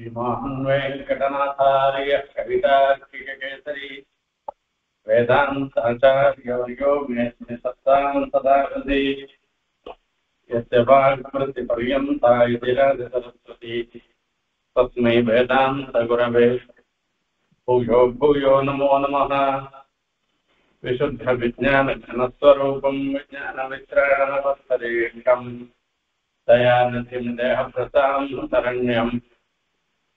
श्रीमान् वेङ्कटनाथार्य कवितार्किककेसरी वेदान्ताचार्यवर्यो मे सत्तां सदा हृदि यस्य वाक्कृतिपर्यन्ता यतिराजसरस्वती तस्मै वेदान्तगुरवे भूयो भूयो नमो नमः। विशुद्धविज्ञानघनस्वरूपं विज्ञानवित्राणवत्सरेष्टम् दयानिधिं देहभृतां शरण्यं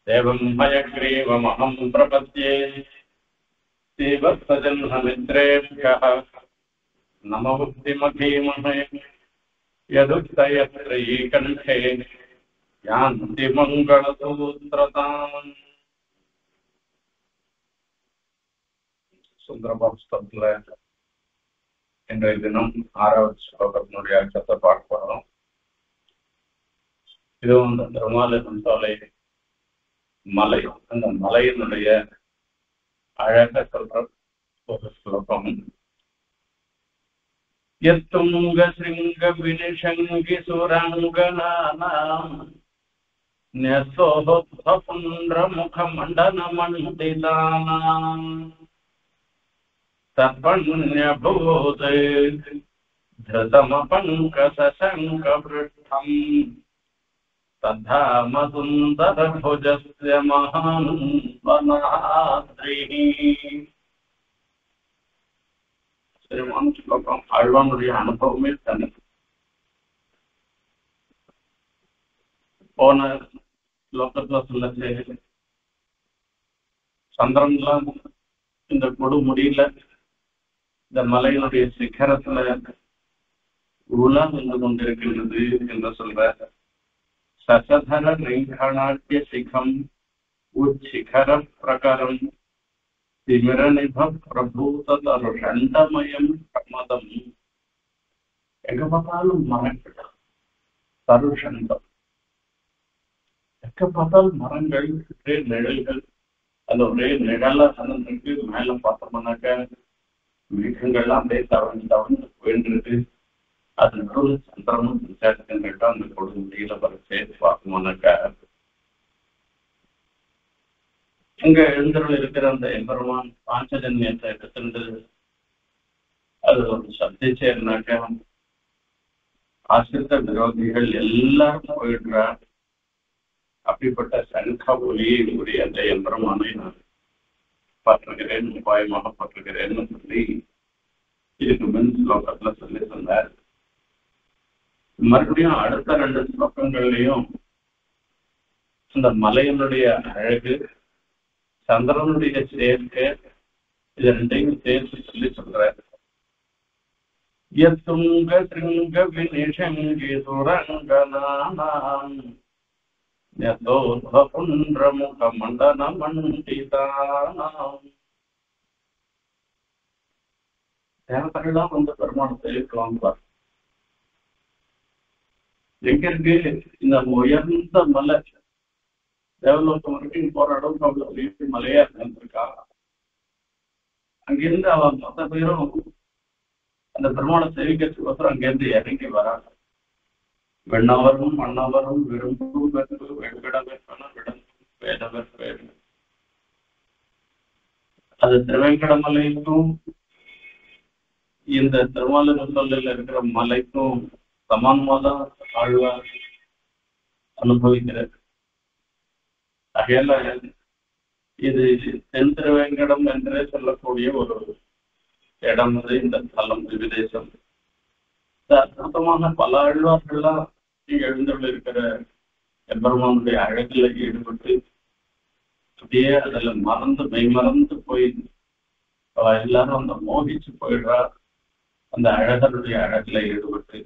देवं हयग्रीवमहं प्रपद्ये। श्रीवत्सजन्ममित्रेभ्यः नमोक्तिमधीमहे यदुक्तयत्रयीकण्ठे यान्ति मङ्गलसूत्रताम्। சுந்தரபாபுஸ்தத்துல இன்றைய தினம் 6வது ஸ்லோகத்தினுடைய அர்த்தத்தை பார்க்க போறோம். இது வந்து திருமாலின் சோலை மலை, அந்த மலையினுடைய அழக சொல்ற ஒரு ஸ்லோகம். யத்துங்க சிங்க வினிஷங்கி சுரங்கநானாம் ன்யசோபுண்ட்ர முக மண்டன மண்டிதானாம் தர்ப்பண்யபூத் धृतमपङ्कसशङ्खपृष्ठम् तद्धामसुन्दरभुजस्य महान् वनाद्रिः. श्रीमान श्लोकम आழ்வானுடைய அனுபவமே தனி. போன ஸ்லோகத்துல சொல்லச்சு சந்திரன்லாம் இந்த கொடுமுடியில இந்த மலையினுடைய சிகரத்துல உலா வந்து கொண்டிருக்கின்றது என்று சொல்ற சசதர ரேங்காநாட்டிய சிகம் உச்சிகர பிரகாரம் திமிரநிப பிரபூதருஷண்டமயம் பிரமதம். எங்க பார்த்தாலும் மரங்கள், தருஷண்டம், எங்க பார்த்தாலும் மரங்கள், ஒரே நிழல்கள். அந்த ஒரே நிழல சனத்துக்கு மேல பார்த்தோம்னாக்க மேகங்கள்லாம் அப்படியே தவழ்ந்து தவழ்ந்து போயிட்டு அது நடுவில் சந்திரமும் விசாரிச்சுட்டு அந்த கொடுமுடியில வர சேர்த்து பார்க்கணும்னாக்கா இங்க எழுந்தருள் இருக்கிற அந்த எம்பெருமான் பாஞ்சஜன்யத்தை எடுத்துட்டு அது ஒரு சப்திச்சேர்னாக்க ஆசிரித்த விரோதிகள் எல்லாரும் போயிடுறார். அப்படிப்பட்ட சங்க ஒலியை உடைய அந்த எம்பெருமானை நான் பற்றுகிறேன், உபாயமாக பற்றுகிறேன்னு சொல்லி இதுக்கு முன் ஸ்லோகத்துல சொல்லி சொன்னார். மறுபடியும் அடுத்த 2 ஸ்லோகங்கள்லையும் இந்த மலையினுடைய அழகு, சந்திரனுடைய சேர்க்கை, இது ரெண்டையும் சேர்த்து சொல்லி சொல்ற. யத்துங்க சிங்க வினிஷங்கி சுரங்கநானாம் யதோத்வபுண்ட்ர முக மண்டன மண்டிதானாம். தேவதையெல்லாம் வந்து பெருமானத்தை இருக்கலாம். எங்க இருக்கு இந்த உயர்ந்த மலை, தேவலோகம் வரைக்கும் போற அளவுக்கு அவ்வளவு மலையா இருந்திருக்கா. அங்கிருந்து அவன் மொத்த பேரும் அந்த பெருமானை சேவிக்கிறதுக்கோசரம் அங்கிருந்து இறங்கி வராங்க. வெண்ணவரும் மன்னவரும் விரும்பும் வெற்பு வெண்கடவெற்பன விடம்பும் வேதவெற்பேடு. அது திருவேங்கடமலைக்கும் இந்த திருமாலிருத்தலில் இருக்கிற மலைக்கும் சமானமாதான் ஆழ்வார் அனுபவிக்கிறார். அகையால இது தென் திருவேங்கடம் என்றே சொல்லக்கூடிய ஒரு இடம். இந்த ஸ்தலம் விதேசம். அற்புதமான பல ஆழ்வார்கள்லாம் எழுந்துள்ள இருக்கிற எம்பெருமானுடைய அழகுல ஈடுபட்டு அப்படியே அதுல மறந்து மெய்மறந்து போய் எல்லாரும் அந்த மோகிச்சு போயிடுறா. அந்த அழகருடைய அழகுல ஈடுபட்டு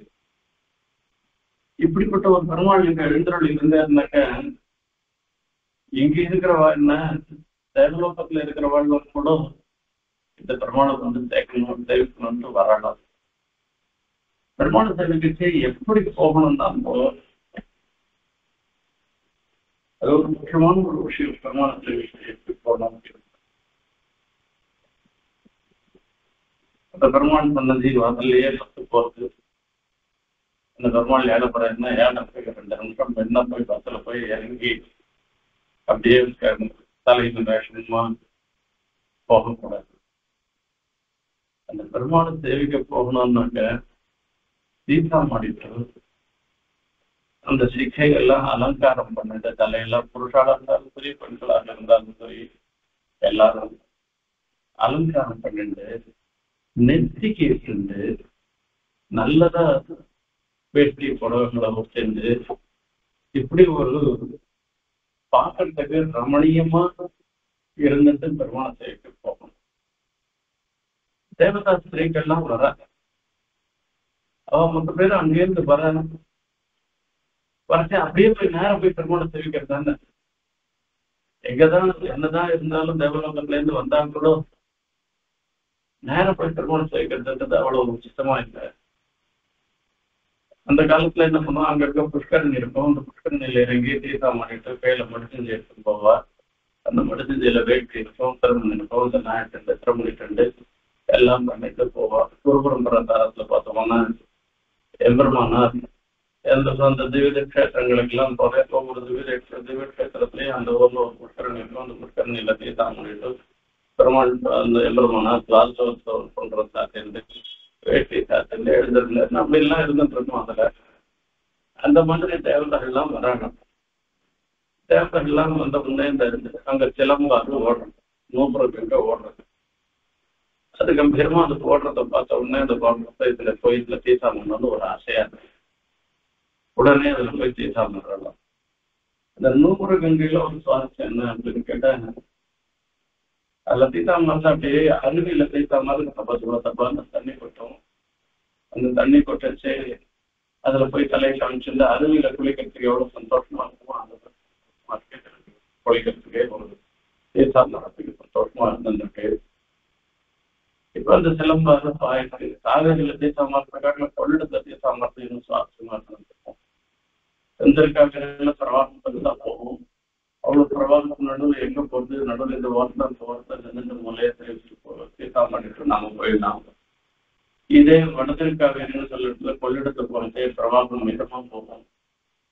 இப்படிப்பட்ட ஒரு பெருமாள் இங்க எழுந்தருள் இருந்தாருனாக்க இங்க இருக்கிறவா என்ன, தேவலோகத்துல இருக்கிறவாழ்வா கூட இந்த பெருமாளை வந்து சேவிக்கணும்னு வரலாம். பெருமாள் சேவைக்கு எப்படி போகணும் தான் அது ஒரு முக்கியமான ஒரு விஷயம். பெருமாள் சேவைக்கு எப்படி போகணும், அந்த பெருமாள் சன்னதி வாசல்லையே போறது. அந்த பெருமாள் ஏழப்படுறதுன்னா ஏழை போய் 2 நிமிஷம் என்ன போய் பஸ்ல போய் இறங்கி அப்படியே தலையில் வேஷமா போகக்கூடாது. அந்த பெருமாளை சேவிக்க போகணும்னாக்க சீதா மாடிட்டு அந்த சிகைகள்லாம் அலங்காரம் பண்ணிட்டு தலையெல்லாம் புருஷாக இருந்தாலும் சரி பெண்களாக இருந்தாலும் சரி எல்லாரும் அலங்காரம் பண்ணிட்டு நெத்திக்கு இருந்து நல்லதா வேஷ்டி புடவைகளை செஞ்சு இப்படி ஒரு பார்க்கறதுக்கு ரமணீயமா இருந்துட்டு பெருமாளை சேவிக்க போகணும். தேவதா ஸ்திரீக்கள்லாம் வர அவ மொத்த பேரும் அங்கேருந்து வரச்சு அப்படியே போய் நேரம் போய் பெருமாளை சேவிக்கிறது தானே. எங்கதான் என்னதான் இருந்தாலும் தேவலோகத்துல இருந்து வந்தாங்க கூட நேரம் போய் பெருமாளை சேவிக்கிறதுன்றது அவ்வளவு சுத்தமா இல்லை. அந்த காலத்துல என்ன பண்ணுவோம், அங்க இருக்க புஷ்கரணி இருக்கும், அந்த புஷ்கரணியில இறங்கி தீர்த்தா மாட்டிட்டு கையில மடிச்சஞ்சி எடுத்துட்டு போவா. அந்த மடிச்சஞ்சியில வேட்டி இருக்கும், திருமணம் இருக்கும், இந்த நாயட்டு திருமணி டண்டு எல்லாம் பண்ணிட்டு போவா. குருபரம்பரை தாரத்துல பார்த்தோம்னா எம்பெருமானார் அந்த திவ்ய கஷேத்திரங்களுக்கெல்லாம் போக ஒவ்வொரு திவ்ய கஷேத்திரத்திலையும் அந்த ஊர்ல ஒரு புஷ்கரணி இருக்கும், அந்த புஷ்கரணியில தீர்த்தா மாட்டிட்டு பெருமாள் அந்த எம்பெருமானார் பிளாஸ்டோத்சவம் பண்றது சாத்திருந்து வேட்டி சாத்திருந்து எழுந்திருந்தாருன்னு அப்படிலாம் இருந்துட்டு இருக்கும். அதுல அந்த மாதிரி தேவதைகள்லாம் வராங்க. தேவதைகள்லாம் வந்த முன்னே இந்த அங்க சிலம்பாறு ஓடுறது, நூப்புறம் எங்க ஓடுறது, அது கம்பீரமா அது ஓடுறத பார்த்த உடனே அந்த இதுல போய் இதுல தீசாமன்னு ஒரு ஆசையா இருக்கு. உடனே அதுல போய் தீசாமலாம். இந்த நூப்புற கங்கையில ஒரு சுவாரஸ்யம் என்ன அப்படின்னு கேட்டா, அதுல தீசாமல அப்படியே அருவியில தீசாமல் தப்பான்னு தண்ணி கொட்டும். அந்த தண்ணி கொட்டச்சு அதுல போய் தலையை காமிச்சு அருவியில குளிக்கிறதுக்கு எவ்வளவு சந்தோஷமா இருக்குமோ அந்த குளிக்கிறதுக்கே ஒரு தீசாமத்துக்கு சந்தோஷமா இருந்துருக்கு. இப்ப அந்த சிலம்பாறு பாயிட்டு காவேரியில தீசாமத்துல கொள்ளிடத்தை தீசாமத்தையும் சுவாரஸ்யமா இருந்திருக்கும். செந்திருக்காவில பிரவாசத்துக்கு தான் போகும். அவ்வளவு பிரவாசம் நடுவில் எங்க போகுது, நடுவில் இந்த வாரத்தை நின்று மூலையை தீசாமட்டு நாம போயிடலாம். இதே வடதிருக்காவேரின்னு சொல்லிட்டு கொள்ளிடத்தை போறது பிரவாசம் மிதமா போகும்.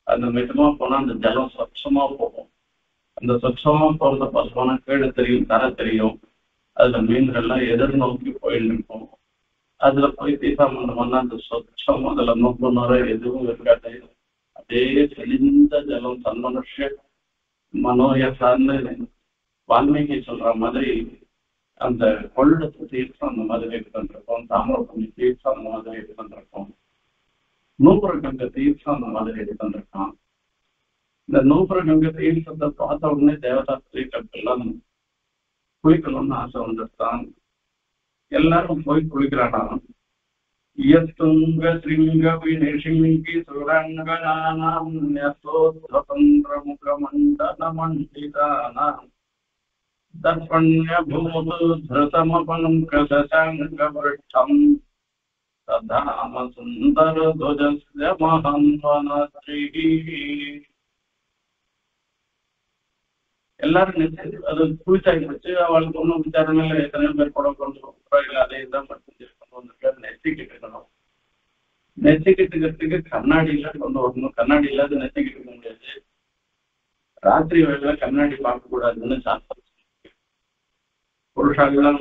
அந்த மிதமா போனா அந்த ஜலம் சொச்சமா போகும். அந்த சொச்சமா போறத பார்த்தோம்னா கீழே தெரியும், தர தெரியும். அதுல மீன்கள்லாம் எதிர்நோக்கி போயிட்டு இருக்கும். அதுல போய் தீசாமண்டம்னா அந்த சொச்சம் அதுல நோக்குனார எதுவும் இருக்காது. அப்படியே தெளிந்த ஜலம் தன்மனுஷ மனோயசான்னு வால்மீகி சொல்ற மாதிரி அந்த கொள்ளிடத்து தீர்த்தம் அந்த மாதிரி இருக்கின்றிருக்கும், தாமிரபரணி தீர்த்தம் அந்த மாதிரி இருக்கின்றிருக்கும், நூபுரகங்க தீர்த்தம் அந்த மாதிரி இருக்கின்றிருக்கான். இந்த நூபுரகங்க தீர்த்தத்தை பார்த்த உடனே தேவதா ஸ்திரீகளுக்கெல்லாம் குளிக்கணும்னு ஆசை வந்துட்டான். எல்லாரும் போய் குளிக்கிறானா. யத்துங்க ஸ்ரீங்க விநிஷிங்கி சுரங்கநானாம் யசோத்வதந்திர முகமண்டல மண்டிதானாம் தர்ப்பண்ய பூது திருதமபங்கசங்க விருட்சம் ததாம சுந்தர துஜஸ்ய மஹன்வனஸ்ரீ. எல்லாரும் அது குளிச்சாக்கி வச்சு அவளுக்கு ஒன்றும் விசாரணையில எத்தனையோ பேர் கூட கொண்டு இல்லை அதை தான் படிச்சு கொண்டு வந்திருக்காரு. நெத்திக்கிட்டு இருக்கணும். நெத்திக்கிட்டுக்கிறதுக்கு கண்ணாடியில கொண்டு வரணும். கண்ணாடி இல்லாத நெத்திக்கிட்டு இருக்க முடியாது. ராத்திரி வேளையில கண்ணாடி பார்க்க கூடாதுன்னு சாஸ்திரம். புருஷாலாம்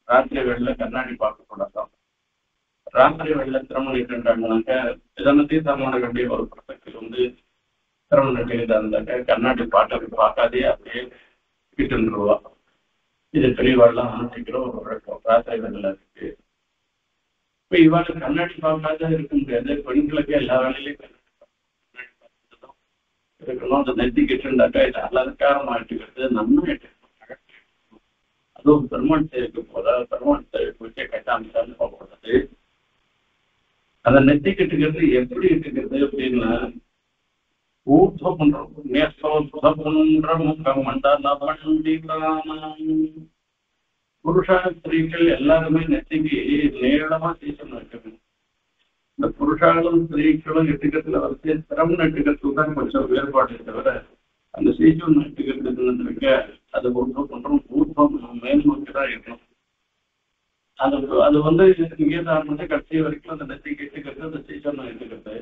ராத்திரி வேளையில கண்ணாடி பார்க்க கூடாதான். ராத்திரி வேளையில திருமணம் கண்டாங்கனாக்க இதனை தீர்த்தமான கண்டிய ஒரு பிரசக்தி திருமணம் இருந்தாக்க கண்ணாடி பார்க்காதே அப்படியே வீட்டுருவா. இது பெரியவாள்லாம் அனுப்பிக்கிறோம் ஒரு வழக்கம். ராத்திரி வேளையில இருக்கு. இப்ப இவாளுக்கு கண்ணாடி பார்க்காத இருக்க முடியாது. பெண்களுக்கு எல்லா வேலையிலையும் கண்ணாடி பார்த்துதான் இருக்கணும். அந்த நெத்தி கிட்டுண்டாக்கா இது அலங்காரம் ஆட்டுக்கிறது நன்மை. அதுவும் பெருமாள் சேவைக்கு பெருமாள் சேவைக்கு வச்சே கட்டாமிச்சான்னு போகக்கூடாது. அந்த நெத்தி கட்டுக்கிறது எப்படி இட்டுக்கிறது அப்படின்னா ஊர்த பண்றோம். புருஷா ஸ்திரீகள் எல்லாருமே நெத்திக்கு நீளமா சீசன் வைக்கணும். இந்த புருஷாலும் ஸ்திரீகளும் எட்டுக்கிறதுல வச்சு திறம் நட்டுக்கிறதுக்கு தான் கொஞ்சம் வேறுபாடு தவிர அந்த சீசன் நட்டுக்கிறதுக்கு இருக்க அது ஊர்தம் பண்றோம். ஊர்தம் மேல் நோக்கிதான் இருக்கணும். அது இங்கேருந்து ஆரம்பிச்சு கடைசி வரைக்கும் அந்த நெத்திக்கு எட்டுக்கிறது அந்த சீசன் எடுத்துக்கிறது.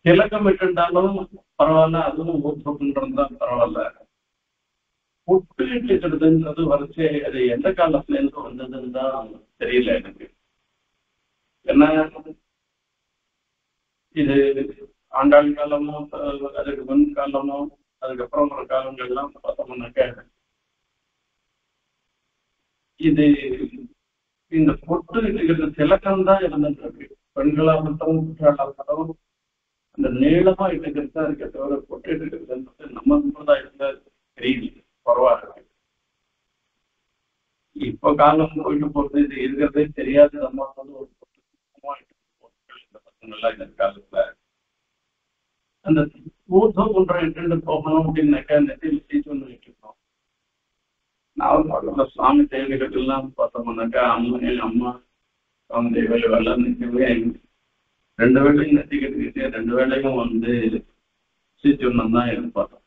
திலக்கம் விட்டுண்டாலும் பரவாயில்ல, அதுவும் ஊற்றுன்றதுதான் பரவாயில்ல. புட்டு இட்டுக்கிறதுன்றது வரைச்சு அது எந்த காலத்துல இருந்து வந்ததுன்னு தான் தெரியல எனக்கு. ஏன்னா இது ஆண்டாள் காலமோ அதுக்கு முன் காலமோ அதுக்கப்புறம் ஒரு காலங்கள்லாம் பார்த்தோம்னாக்க இது இந்த பொட்டு இட்டுக்கிறது திலக்கம் தான் இருந்துட்டு இருக்கு. பெண்களாகட்டும் குற்றாலாகட்டும் அந்த நீளமா இட்டுக்கிறது தான் இருக்க தவிர பொட்டு இட்டுக்கிறதுன்றது நம்ம சம்பிரதாயத்துல தெரியல, குறவா இருக்கு. இப்ப காலம் போயிட்டு போறது இது இருக்கிறதே தெரியாது. நம்ம வந்து ஒரு இந்த பசங்கள்லாம் இந்த காலத்துல அந்த ஊர்தம் ஒன்றை இட்டு போகணும் அப்படின்னாக்கா நெத்தியில் சீச்சொன்னு வச்சுக்கணும். நான் சுவாமி தேவைகள் எல்லாம் பார்த்தோம்னாக்கா அம்மா சுவாமி தேவைகள் எல்லாம் நிற்கவே 2 வேளையும் நெத்திக்கிட்டு 2 வேளையும் வந்து சீச்சொன்னம் தான் எதிர்பார்த்தோம்.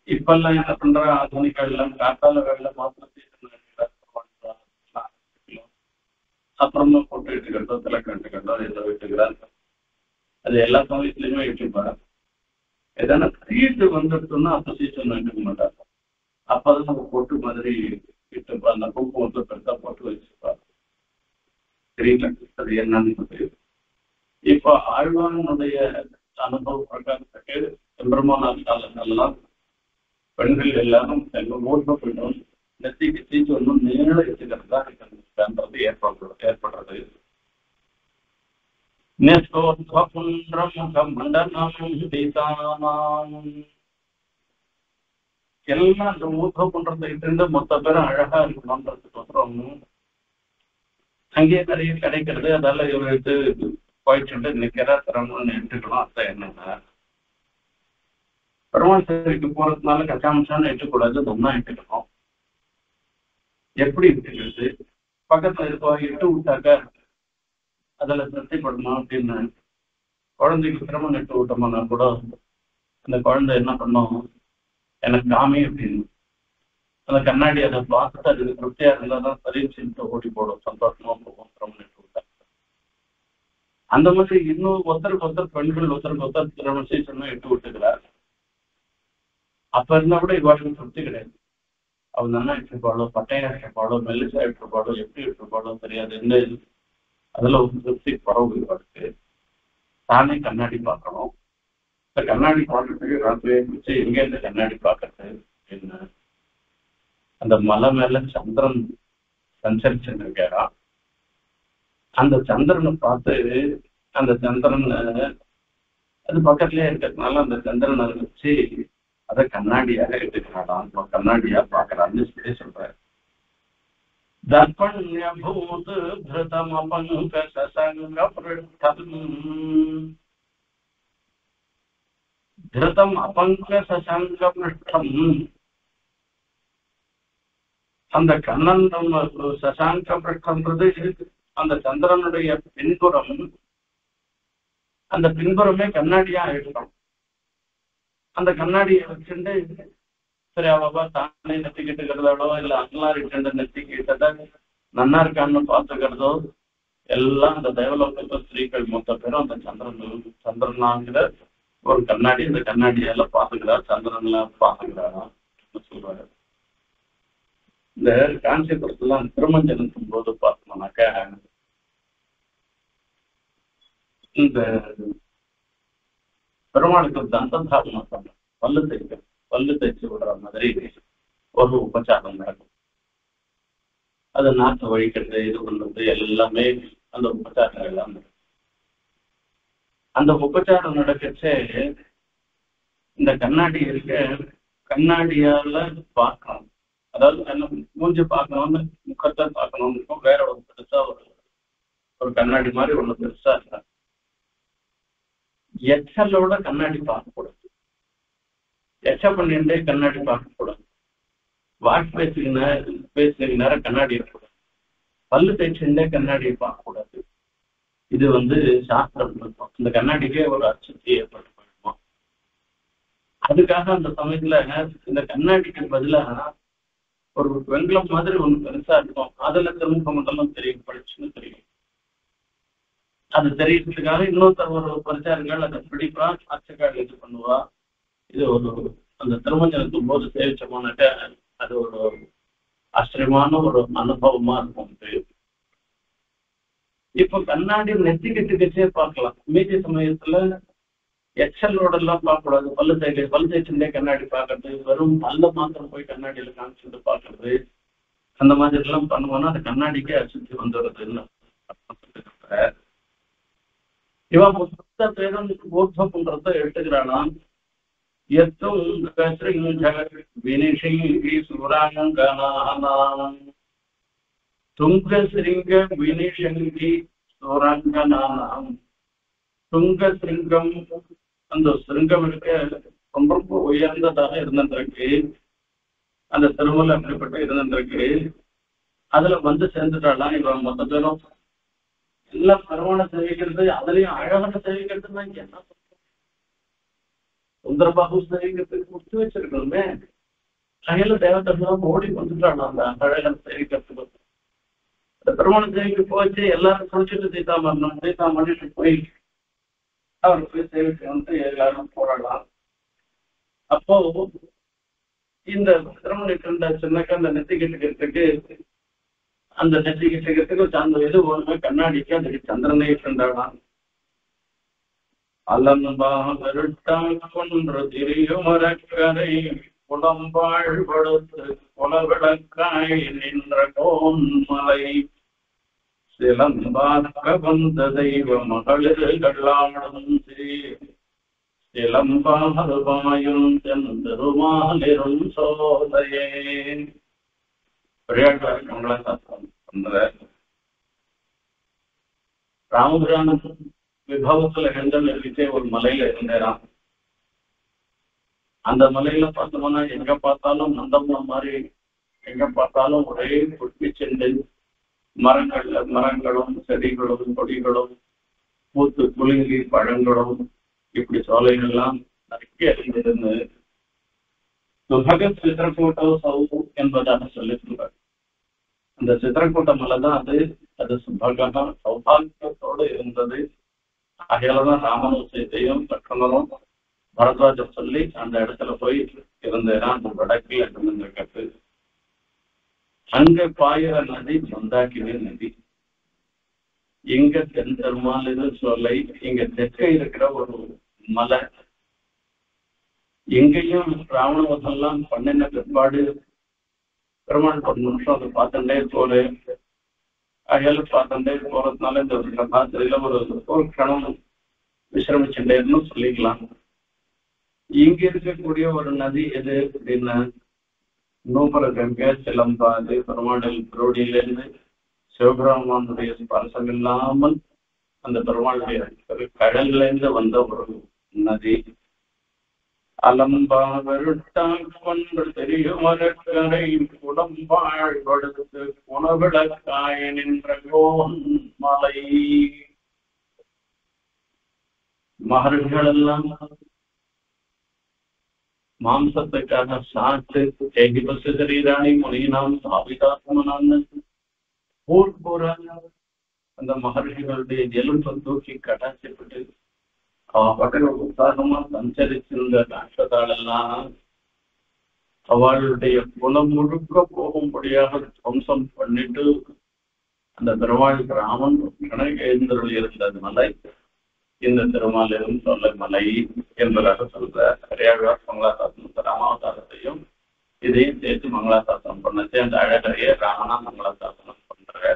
இப்பெல்லாம் என்ன பண்ற ஆధుனிகள் எல்லாம் காத்தால வேலை மாத்திரம் அப்புறமா போட்டு இட்டுக்கிறதோ திலக்கம் இட்டுக்கிறதோ ஏதோ இட்டுக்கிறாங்க. அது எல்லா சமயத்துலயுமே இட்டுப்பாரு. எதனா தீட்டு வந்துட்டோம்னா அப்ப சீசன் இட்டுக்க மாட்டாங்க. அப்பதான் நம்ம பொட்டு மாதிரி இட்டுப்பா. அந்த பூப்பு வந்து பெருசா போட்டு வச்சுப்பாரு. தெரியல அது என்னன்னு தெரியுது. இப்போ ஆழ்வானுடைய அனுபவ பிரகாரத்துக்கு எம்பெருமானார் காலங்கள்லாம் பெண்கள் எல்லாரும் எங்க ஊர்ல போயிட்டோம் நெத்திக்கு சீச்சு ஒன்றும் நேர வச்சுக்கிறது தான் ஏற்படுறது. எல்லாம் அந்த ஊர்வ பண்றதுக்கு மொத்த பேரும் அழகா இருக்கணும்ன்றதுக்கோசரம் அங்கேயே நிறைய கிடைக்கிறது. அதால இவருக்கு போயிட்டு நிக்கிற திறன்னு எடுத்துக்கலாம். அர்த்தம் என்னன்னா பெருமாள் சேவைக்கு போறதுனால கச்சாமச்சான்னு எட்டக்கூடாது, ஒன்னா எட்டுக்கணும். எப்படி இட்டுக்கிறது? பக்கத்துல இருக்கோ இட்டு விட்டாக்க அதுல திருப்திப்படணும் அப்படின்னு குழந்தைக்கு சிரமம் நட்டு விட்டோம்னா கூட அந்த குழந்தை என்ன பண்ணும், எனக்கு காமி அப்படின்னு அந்த கண்ணாடி அதை பார்த்துட்டு அதுக்கு திருப்தியா இருந்தாதான் சரின்னு சொல்லிட்டு ஓடி போடும், சந்தோஷமா போகும் சிரமம் நட்டு விட்டாங்க. அந்த மாதிரி இன்னும் ஒருத்தருக்கு பெண்கள் ஒருத்தருக்கு திருமணம் செய்யணும் எட்டு விட்டுக்கிறார். அப்ப இருந்தா கூட இவாளுக்கு திருப்தி கிடையாது. அவன் நல்லா இட்டுருப்பாளோ, பட்டையா இட்டுருப்பாளோ, மெல்லிசா இட்டுருப்பாளோ, எப்படி இட்டுருப்பாளோ தெரியாது. எந்த அதுல ஒரு திருப்தி குறவு இவாளுக்கு. தானே கண்ணாடி பார்க்கணும். இந்த கண்ணாடி பார்க்கறதுக்கு ராத்திரியே வச்சு எங்க இந்த கண்ணாடி பார்க்கறது என்ன, அந்த மலை மேல சந்திரன் சஞ்சரிச்சுட்டு இருக்காரா, அந்த சந்திரனை பார்த்து அந்த சந்திரன் அது பக்கத்துலயே இருக்கிறதுனால அந்த சந்திரனை வச்சு அதை கண்ணாடியாக எடுக்கிறாளாம், கண்ணாடியா பாக்குறான்னு சொல்லி சொல்றாரு. தர்பண்யபூத் திருதம் அபங்க சசங்க பிருஷ்டம் திருதம் அபங்க சசங்க பிருஷ்டம். அந்த கண்ணன் சசாங்க பிருஷ்டம்ன்றது அந்த சந்திரனுடைய பின்புறம், அந்த பின்புறமே கண்ணாடியா ஆயிடும். அந்த கண்ணாடியை வச்சுட்டு சரி அவ தானே நெத்திக்கிட்டுக்கிறதோ இல்ல அங்கெல்லாம் இட்டு நெத்திக்கிட்டத நன்னா இருக்கான்னு பார்த்துக்கிறதோ எல்லாம் அந்த தேவலோகத்துல ஸ்திரீகள் மொத்த பேரும் அந்த சந்திரனாங்கிற ஒரு கண்ணாடி, அந்த கண்ணாடியால பாத்துக்கிறார், சந்திரன்ல பாத்துக்கிறாரா சொல்றாரு. இந்த காஞ்சிபுரத்துல திருமஞ்சனத்தின் போது பார்த்தோம்னாக்க இந்த பெருமாளுக்கு தந்ததாரணம் பண்ண பல்லு தைச்சு விடுற மாதிரி ஒரு உபச்சாரம் நடக்கும். அது நாட்டை வழிக்கிறது, இது பண்றது எல்லாமே அந்த உபச்சாரம் எல்லாம் நடக்கும். அந்த உபச்சாரம் நடக்கச்சே இந்த கண்ணாடி இருக்க கண்ணாடியால பார்க்கணும். அதாவது மூஞ்சி பார்க்கணும்னு முகத்தை பார்க்கணும்னு இருக்கும். வேற ஒரு பெருசா ஒரு கண்ணாடி மாதிரி ஒண்ணு பெருசா இருக்காது. எச்சலோட கண்ணாடி பார்க்கக்கூடாது. எச்ச பண்ணிட்டே கண்ணாடி பார்க்கக்கூடாது. வாஷ் பேசின நேரம் கண்ணாடி இருக்கக்கூடாது. பல்லு தேய்ச்சிருந்தே கண்ணாடியை பார்க்கக்கூடாது. இது சாஸ்திரம் இருக்கும். இந்த கண்ணாடிக்கே ஒரு அச்சுறுத்தி ஏற்பட்டு போயிடுவோம். அதுக்காக அந்த சமயத்துல இந்த கண்ணாடிக்கு பதிலாக ஒரு வெண்கலம் மாதிரி ஒண்ணு பெருசா இருக்கும். அதுல திருமுக மண்டலம் தெரியும், படிச்சுன்னு தெரியும். அது தெரியறதுக்காக இன்னொருத்தர் ஒரு பிரச்சாரங்கள் அதை பிடிப்பா அச்சக்காடு இது பண்ணுவா. இது ஒரு அந்த திருமஞ்சனத்தும் போது சேவிச்சோம்னாக்க அது ஒரு ஆச்சரியமான ஒரு அனுபவமா இருக்கும். இப்ப கண்ணாடி நெத்திக்கிட்டுக்கச்சே பார்க்கலாம். மீதி சமயத்துல எக்ஸலோட எல்லாம் பார்க்கக்கூடாது. பல்லு தேய்ச்சுட்டே கண்ணாடி பார்க்கறது, வெறும் பல்ல மாத்திரம் போய் கண்ணாடியில காமிச்சுட்டு பார்க்கறது, அந்த மாதிரி எல்லாம் பண்ணுவோம்னா அது கண்ணாடிக்கே அசுத்தி வந்துடுறதுன்னு இவன் மொத்த பேரும் ஊர்த்தம் பண்றத எடுத்துக்கிறானாம். துங்கசிருங்க வினிஷங்கி சூராங்கனானாம். துங்கசிருங்கம் அந்த சிருங்கம் இருக்க ரொம்ப ரொம்ப உயர்ந்ததாக இருந்திருக்கு. அந்த திருமலை அப்படிப்பட்டு இருந்திருக்கு. அதுல வந்து சேர்ந்துட்டாலாம் இவன் மொத்த பேரும். எல்லாம் பெருமான சேவிக்கிறது, அதுலயும் அழகான சேவிக்கிறதுன்னா என்ன சுந்தரபாபு சேவிக்கிறதுக்கு முடிச்சு வச்சிருக்கணுமே. கையில தேவத்தெல்லாம் ஓடி வந்துட்டான் அந்த அழகான சேவிக்கிறதுக்கு. அந்த பெருமான சேவிக்கு போச்சு. எல்லாரும் குளிச்சுட்டு சீதாமணிட்டு போய் அவர் போய் சேவிச்சு வந்து எல்லாரும் போராடலாம். அப்போ இந்த திருமணிட்டு சின்னக்க அந்த நெத்திக்கிட்டுக்கிறதுக்கு அந்த நெத்திக்கிட்டுக்கிறதுக்கு அந்த இது ஒண்ணுமே கண்ணாடிக்கு அதுக்கு சந்திரனை கண்டாடான். அலம்பா கொன்று திரியுமரக்கரை புலம்பாழ்படுத்து புலவிளக்காய் நின்ற கோன்மலை சிலம்பாக்க வந்த தெய்வ மகளிர்களாடும் சிலம்பாயும் செந்தருமாலிரும் சோதையே. ராமபுராண விபவத்துல எழுந்தல் இருந்துச்சே ஒரு மலையில இருந்தேராம். அந்த மலையில பார்த்தோம்னா எங்க பார்த்தாலும் நந்தவனம் மாதிரி, எங்க பார்த்தாலும் ஒரே குட்டி செண்டு மரங்களும் செடிகளும் கொடிகளும் பூத்து குலுங்கி பழங்களும் இப்படி சோலைகள்லாம் நிறைய இருந்திருந்து சுபகத் சித்திரக்கூட்ட சவு என்பதாக சொல்லியிருக்கிறார். அந்த சித்திரக்கூட்ட மலை தான் அது சுபகமா சௌபாகியத்தோடு இருந்தது. அகையிலதான் ராமனும் சீதையும் லட்சுமணனும் பரத்வாஜர் சொல்லி அந்த இடத்துல போய் இருந்தேன்னா அந்த வடக்கில் இருந்திருக்கிறது. அங்க பாயிர நதி மந்தாக்கினி நதி. இங்க தென் பெருமாள் சொல்லை, இங்க தெற்க இருக்கிற ஒரு மலை. எங்கேயும் ராவணவதெல்லாம் பண்ணின பிற்பாடு பெருமாள் 10 நிமிஷம் அதை பார்த்துட்டே போல அயல் பார்த்துட்டே போறதுனால இந்த ராத்திரியில ஒரு கணம் விசிரமிச்சுட்டேன்னு சொல்லிக்கலாம். இங்க இருக்கக்கூடிய ஒரு நதி எது அப்படின்னா நூபர கங்கை சிலம்பாது பெருமாள் புரோடியிலிருந்து சிவபெருமானுடைய ஸ்பர்சம் இல்லாமல் அந்த பெருமாளுடைய கடல்ல இருந்து வந்த ஒரு நதி. அலம்பாவருட்டாங்கொன்று தெரியுமரக்கரை உடம்பாழ்படுத்து உணவிளக்காய் நின்ற கோன்மலை. மகர்கள் எல்லாம் மாம்சத்துக்காக சாத்து ஏகிபசு சரீராணி முனியினாம் சாபிதாத்மனான்னு ஊர் போறாங்க. அந்த மகர்ஷிகளுடைய எலும்பை தூக்கி கடாச்சப்பட்டு அவர்கள் உற்சாகமா சஞ்சரிச்சிருந்த ராட்சதாளெல்லாம் அவளுடைய குலம் முழுக்க போகும்படியாக துவம்சம் பண்ணிட்டு அந்த பெருமாள் ராமன் எழுந்தருள் இருந்தது மலை இந்த திருமாலிரும் சொல்ல மலை என்பதாக சொல்ற ஹரியாழ்வார் மங்களாசாசனம் ராமாவதாரத்தையும் இதையும் சேர்த்து மங்களாசாசனம் பண்ணச்சு. அந்த அழகரையே ராமனா மங்களாசாசனம் பண்ற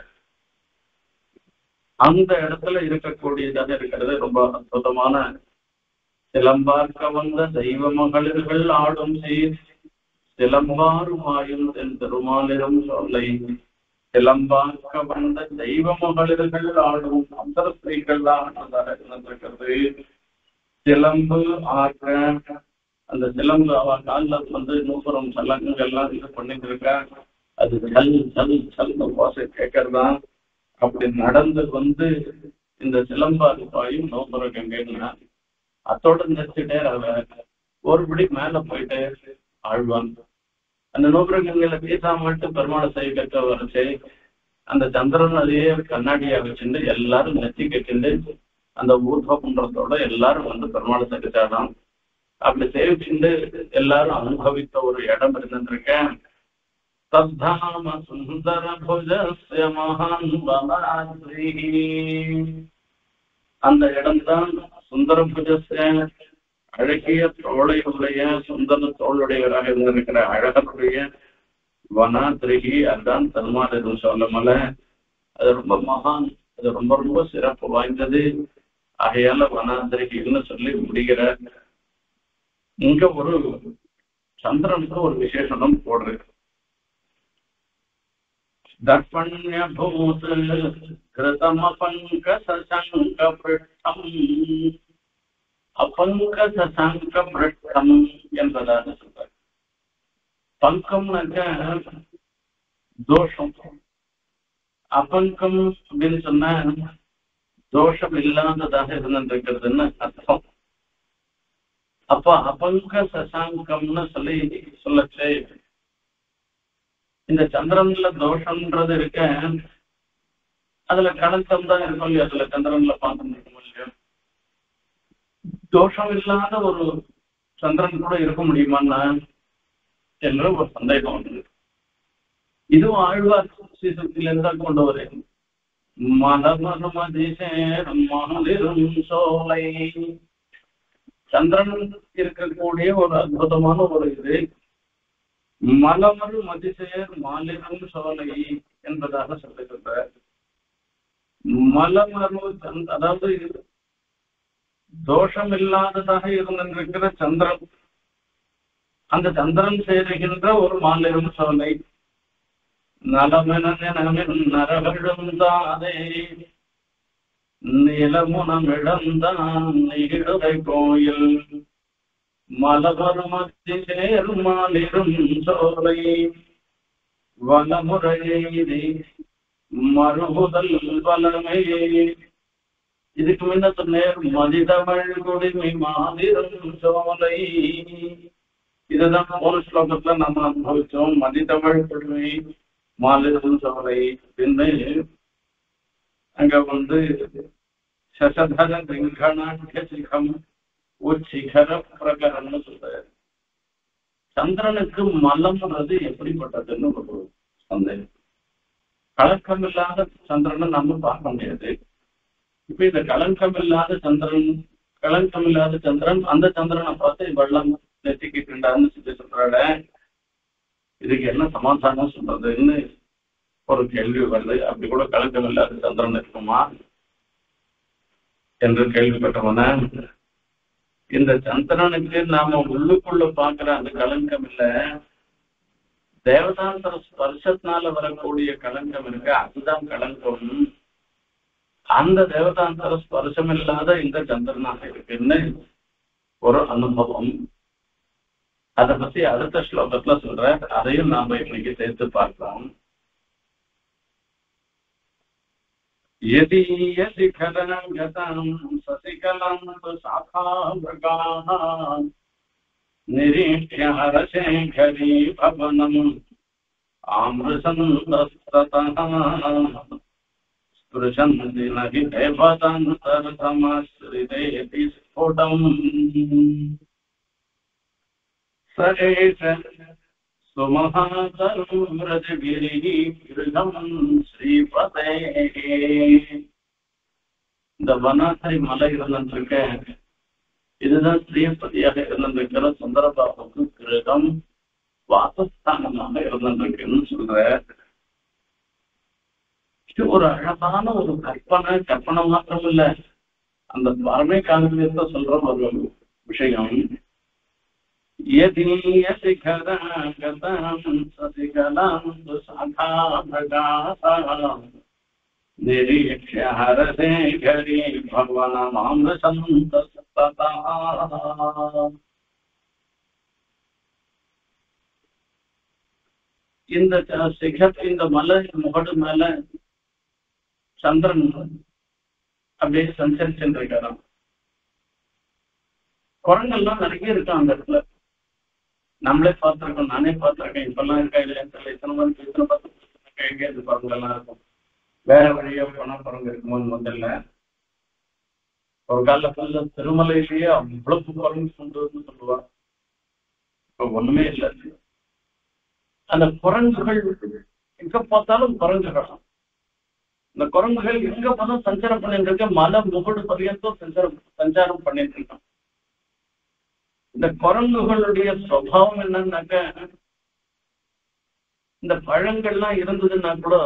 அந்த இடத்துல இருக்கக்கூடியதாக இருக்கிறது ரொம்ப அற்புதமான சிலம்பார்க்க வந்த தெய்வ மகளிர்கள் ஆடும் சீர் சிலம்பாருமாயும் தென் திருமாலிரும் சொல்லை. சிலம்பார்க்க வந்த தெய்வ மகளிர்கள் ஆடும் அந்தர ஸ்திரீகள் தான் இருந்திருக்கிறது. சிலம்பு ஆக்க அந்த சிலம்பு அவ காலில் நூப்புறம் சலங்கள்லாம் இது பண்ணிட்டு இருக்க. அது சல் சல் சல் ஓசை கேட்கறதான். அப்படி நடந்து இந்த சிலம்பாருப்பாயும் நூப்புற கங்கைன்னா அத்தோட நிறுத்திட்டே அவ ஒருபடி மேல போயிட்டு ஆழ்வான். அந்த நூப்புற கங்கையில பேசாமட்டு பெருமாளை செய்ய கற்க வரச்சே அந்த சந்திரன் அதையே கண்ணாடியா வச்சுட்டு எல்லாரும் நெத்தி கட்டிண்டு அந்த ஊர்வ குன்றத்தோட எல்லாரும் வந்து பெருமாளை சேவிச்சாராம். அப்படி சேவிச்சுட்டு எல்லாரும் அனுபவித்த ஒரு இடம் இருந்திருக்கேன். தத்தாம சுந்தர புஜஸ்ய மகான் வனாத்ரி. அந்த இடம்தான் சுந்தர புஜஸ்ய அழகிய தோளையுடைய சுந்தர தோளுடையவராக இருந்திருக்கிற அழகருடைய வனாத்ரிகி. அதுதான் பெருமாள் எதுவும் சொல்லமல. அது ரொம்ப மகான், அது ரொம்ப ரொம்ப சிறப்பு வாய்ந்தது. ஆகையால வனாத்ரிகின்னு சொல்லி முடிகிற. இங்க ஒரு சந்திரனுக்கு ஒரு விசேஷனம் போடுறது. தர்ப்பண்யபூத் கிருதம பங்கஜ சங்க பிருஷ்டம் அபங்கஜ சங்க பிருஷ்டம் என்பதாக சொல்றார். பங்கம்னாக்க தோஷம், அபங்கம் அப்படின்னு சொன்ன தோஷம் இல்லாததாக இருந்திருக்கிறதுன்னு அர்த்தம். அப்ப அபங்க சசாங்கம்னு சொல்லி சொல்லச்சு. இந்த சந்திரன்ல தோஷம்ன்றது இருக்க, அதுல கலக்கம் தான் இருக்கும் இல்லையா? அதுல சந்திரன்ல பார்க்க முடியும் இல்லையா? தோஷம் இல்லாத ஒரு சந்திரன் கூட இருக்க முடியுமான்னா என்ற ஒரு சந்தேகம் வந்து இதுவும் ஆழ்வார் சீசத்தில இருந்தா கொண்டு வரேன். மலமருமதிசேரும் சோலை. சந்திரன் இருக்கக்கூடிய ஒரு அற்புதமான ஒரு இது மலமரு மதிசேர் மாலிரும் சோலை என்பதாக சொல்லுகின்ற மலமரு அதாவது தோஷம் இல்லாததாக இருந்திருக்கிற சந்திரன், அந்த சந்திரன் சேருகின்ற ஒரு மாலிரும் சோலை. நலமெனவிழுந்தாதே நிலமுனமிழந்தான் நிகழை கோயில் மலபருமத்திலேர் மாலிரும் சோலை வனமுறையெய்தி மறுபுதல் பலமே. இதுக்கு முன்ன சொன்னேர் மதிதமிழ் குடிமை மாதிரும் சோலை. இதுதான் போன ஸ்லோகத்துல நம்ம அனுபவிச்சோம். மதிதமிழ் குடிமை மாலிரும் சோலை அப்படின்னு அங்க வந்து சசதர திங்கணாட்ய சிகம் உச்சிகர பிரகரம்னு சொல்றாரு. சந்திரனுக்கு மலம்ன்றது எப்படிப்பட்டதுன்னு ஒரு சந்தேகம். கலக்கம் இல்லாத சந்திரனை நம்ம பார்க்க முடியாது. இப்ப இந்த கலங்கம் இல்லாத சந்திரன் அந்த சந்திரனை பார்த்து வெள்ளம் நெத்திக்கிட்டுண்டான்னு சொல்லி சொல்றாட. இதுக்கு என்ன சமாதானம் சொல்றதுன்னு ஒரு கேள்வி வருது. அப்படி கூட கலக்கம் இல்லாத சந்திரன் இருக்குமா என்று கேள்விப்பட்டவன, இந்த சந்திரனுக்கு நாம உள்ளுக்குள்ள பாக்குற அந்த கலங்கம் இல்ல, தேவதாந்தர ஸ்பர்சத்தினால வரக்கூடிய கலங்கம் இருக்கு, அதுதான் கலங்கம். அந்த தேவதாந்தர ஸ்பர்சம் இல்லாத இந்த சந்திரனாக இருக்குன்னு ஒரு அனுபவம். அதை பத்தி அடுத்த ஸ்லோகத்துல சொல்ற, அதையும் நாம இன்னைக்கு சேர்த்து பார்க்கலாம். நிரீக்ஷ்ய ஹரசேகரி பவனம் ஆம்ரசந்தஸ்ததः ஸ்பிருஷந்தி நஹி தேவதந்தரசமாஸ்ரிதேதி ஸ்ஃபுடம் சரேஷ சுமஹாதரம் ரஜகிரி கிருதம் ஸ்ரீபதே. இந்த வனாத்திரி மலை இருந்திருக்க, இதுதான் ஸ்ரீபதியாக இருந்திருக்கிற சுந்தரபாபுக்கு கிருதம் வாசஸ்தானமாக இருந்திருக்குன்னு சொல்ற. இது ஒரு அழகான ஒரு கற்பனை மாத்திரம் இல்ல, அந்த பரமே காங்கிரத்தை சொல்ற ஒரு விஷயம். यदीय शिखरागतां ससिकलां सुसाधाभगासां निरीक्ष्य हरशेखरी भवनमामृसन्तस्ततः. இந்த சிகர் இந்த மலை முகடு மேல சந்திரன் அப்படியே சஞ்சரிச்சுருக்காராம். குரங்கெல்லாம் நிறைய இருக்கு அந்த இடத்துல. நம்மளே பார்த்திருக்கோம், நானே பார்த்திருக்கேன். இப்பெல்லாம் இருக்கா இல்லையான்னு தெரியல. இத்தனை மணிக்கு இத்தனை பார்த்து எங்கே இருந்து குரங்கெல்லாம் இருக்கும். வேற வழியா போனா குரங்கு இருக்குமோன்னு முதல்ல ஒரு காலத்துல திருமலையிலேயே அவ்வளவு குரங்கு உண்டுன்னு சொல்லுவாங்க. இப்ப ஒண்ணுமே இல்லை. அந்த குரங்குகள் எங்க பார்த்தாலும் குரங்குகள். இந்த குரங்குகள் எங்க பார்த்தாலும் சஞ்சாரம் பண்ணிட்டு இருக்க, மலை முகடு பரியந்தம் சஞ்சாரம் பண்ணிட்டு இருக்கான். இந்த குரங்குகளுடைய சுவாவம் என்னன்னாக்க, இந்த பழங்கள்லாம் இருந்ததுன்னா கூட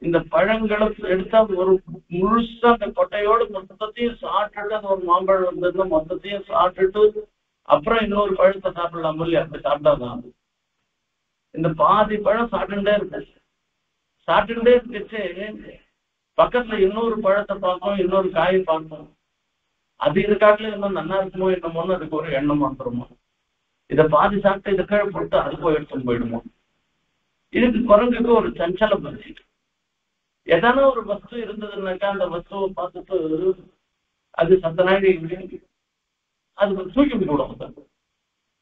இந்த பழங்களை எடுத்தா ஒரு முழுசா அந்த கொட்டையோடு மொத்தத்தையும் சாப்பிட்டுட்டு, அது ஒரு மாம்பழம் வந்ததுன்னா மொத்தத்தையும் சாப்பிட்டுட்டு அப்புறம் இன்னொரு பழத்தை சாப்பிடலாம் இல்லையா? அப்படி சாப்பிட்டாதான் இந்த பாதி பழம் சாப்பிட்டுட்டே இருந்துச்சு. பக்கத்துல இன்னொரு பழத்தை பார்ப்போம், இன்னொரு காயை பார்ப்போம். அது இதுக்காகல இன்னும் நல்லா இருக்குமோ என்னமோன்னு அதுக்கு ஒரு எண்ணம் வந்துருமோ. இதை பாதி சாப்பிட்டு இதை கீழே போட்டு அது போய் எடுத்துன்னு போயிடுமோ. இதுக்கு குரங்குக்கு ஒரு சஞ்சலம் பற்றி ஏதான ஒரு வஸ்து இருந்ததுன்னாக்கா அந்த வஸ்துவை பார்த்துட்டு அது சத்தனாடி அது தூக்கி போடும்.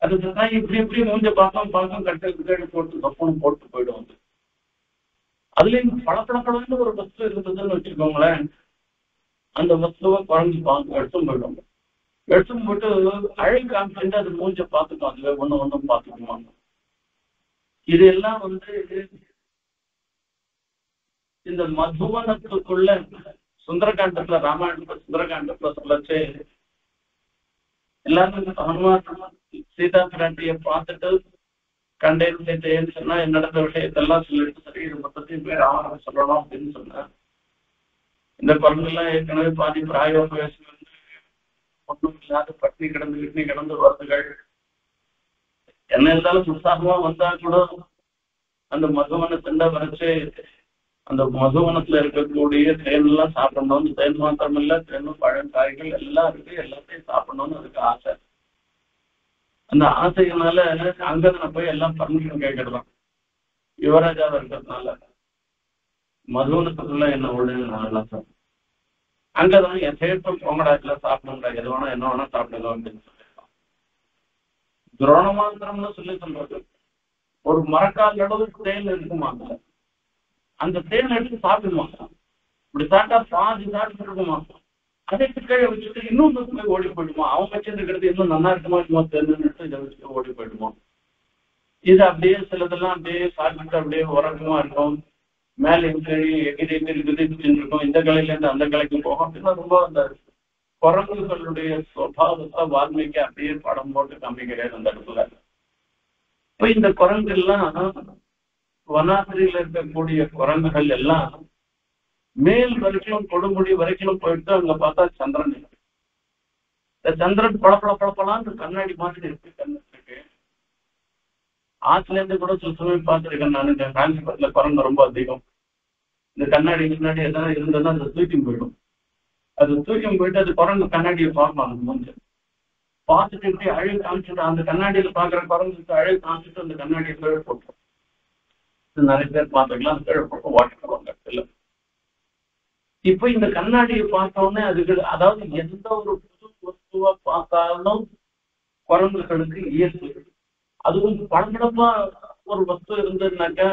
அது சத்தனாடி இப்படி மூஞ்ச பார்க்கும் கட்டு போட்டு தப்புன்னு போட்டு போயிடும். அதுலயும் பளபளன்னு ஒரு வஸ்து இருந்ததுன்னு வச்சுக்கோங்களேன், அந்த வஸ்துவை குரங்கு எடுத்தும் போயிடும். எடுத்தும் போட்டு அழகு காமிச்சுட்டு அது மூஞ்ச பார்த்துக்கும். அதுவே ஒண்ணும் பார்த்துக்குமா. இது எல்லாம் இந்த மதுவனத்துக்குள்ள சுந்தரகாண்டத்துல, ராமாயணத்துல சுந்தரகாண்டத்துல சொல்லச்சு எல்லாரும் ஹனுமான் சீதா பிராட்டிய பார்த்துட்டு கண்டேன்னு சொன்னா நடந்த விஷயத்தெல்லாம் சொல்லிட்டு சரி இது மொத்தத்தையும் பேர் ராமனை சொல்லணும் அப்படின்னு சொன்னா, இந்த குரங்கெல்லாம் ஏற்கனவே பாதி பிராய வயசு ஒன்றும் இல்லாத பட்டினி கிடந்து வருதுகள். என்ன இருந்தாலும் உற்சாகமா வந்தா கூட அந்த மதுவன திண்டை வரைச்சு அந்த மதுவனத்துல இருக்கக்கூடிய தேன் எல்லாம் சாப்பிடணும்னு, தேன் மாத்திரம் இல்ல, தேனும் பழம் காய்கள் எல்லாம் இருக்கு, எல்லாத்தையும் சாப்பிடணும்னு அதுக்கு ஆசை. அந்த ஆசையினால அங்கதனை போய் எல்லாம் பர்மிஷன் கேட்கறதான். யுவராஜாவா இருக்கிறதுனால மதுவனத்துக்குள்ள என்ன உடனே நான் சார் அங்கதான் என் சேர்த்தும் பொங்கடாச்சுல சாப்பிடுங்க, எது வேணா என்ன வேணா சாப்பிடுங்க அப்படின்னு சொல்லியிருக்கான். துரோணமாந்திரம்னு சொல்றது ஒரு மரக்கால் அளவுக்கு தேன் இருக்குமா, அந்த தேன் எடுத்து சாப்பிடுமா. இப்படி சாப்பிட்டா பாதி சாப்பிட்டு இருக்குமா, அதை கீழே வச்சுட்டு இன்னும் போய் ஓடி போயிடுமா. அவங்க வச்சிருக்கிறது இன்னும் நல்லா இருக்குமா இருக்குமா தேர்ந்துட்டு இதை வச்சுட்டு ஓடி போயிடுமா. இது அப்படியே சிலதெல்லாம் அப்படியே சாப்பிட்டு அப்படியே உறக்கமா இருக்கும். மேல எகிரி இருக்கும், இந்த கலையில இருந்து அந்த கலைக்கு போகும். அப்படின்னா ரொம்ப அந்த குரங்குகளுடைய சுவாவத்தை வால்மீகி அப்படியே படம் போட்டு காமிக்கிறார் அந்த இடத்துல. இப்ப இந்த குரங்குகள்லாம் வனாத்திரியில இருக்கக்கூடிய குரங்குகள் எல்லாம் மேல் வரைக்கும் கொடுமுடி வரைக்கும் போயிட்டு அங்க பார்த்தா சந்திரன் இருக்கு. இந்த சந்திரன் பளபளன்னு கண்ணாடி மாதிரி இருக்கு. கண்ணுக்கு ஆற்றுல இருந்து கூட சில சமயம் பார்த்துருக்கேன் நான். இந்த காஞ்சிபுரத்துல குரங்கு ரொம்ப அதிகம். இந்த கண்ணாடி முன்னாடி எதாவது இருந்ததுன்னா அதை தூக்கி போயிடும். அது தூக்கி போயிட்டு அது குரங்கு கண்ணாடியை பார்க்கலாம். அந்த மூஞ்ச பார்த்துட்டு இப்படி அழகு காமிச்சுட்டு அந்த கண்ணாடியில பாக்குற குரங்குக்கு அழகு காமிச்சுட்டு அந்த கண்ணாடியை கீழே போட்டோம். நிறைய பேர் பார்த்துக்கலாம், கீழே போட்டு வாட்டிடுவாங்க. இப்ப இந்த கண்ணாடியை பார்த்தோன்னே அதுக்கு அதாவது எந்த ஒரு புது வஸ்துவா பார்த்தாலும் குரங்குகளுக்கு இயல்பு. அதுவும் படப்படப்பா ஒரு வஸ்து இருந்ததுனாக்கா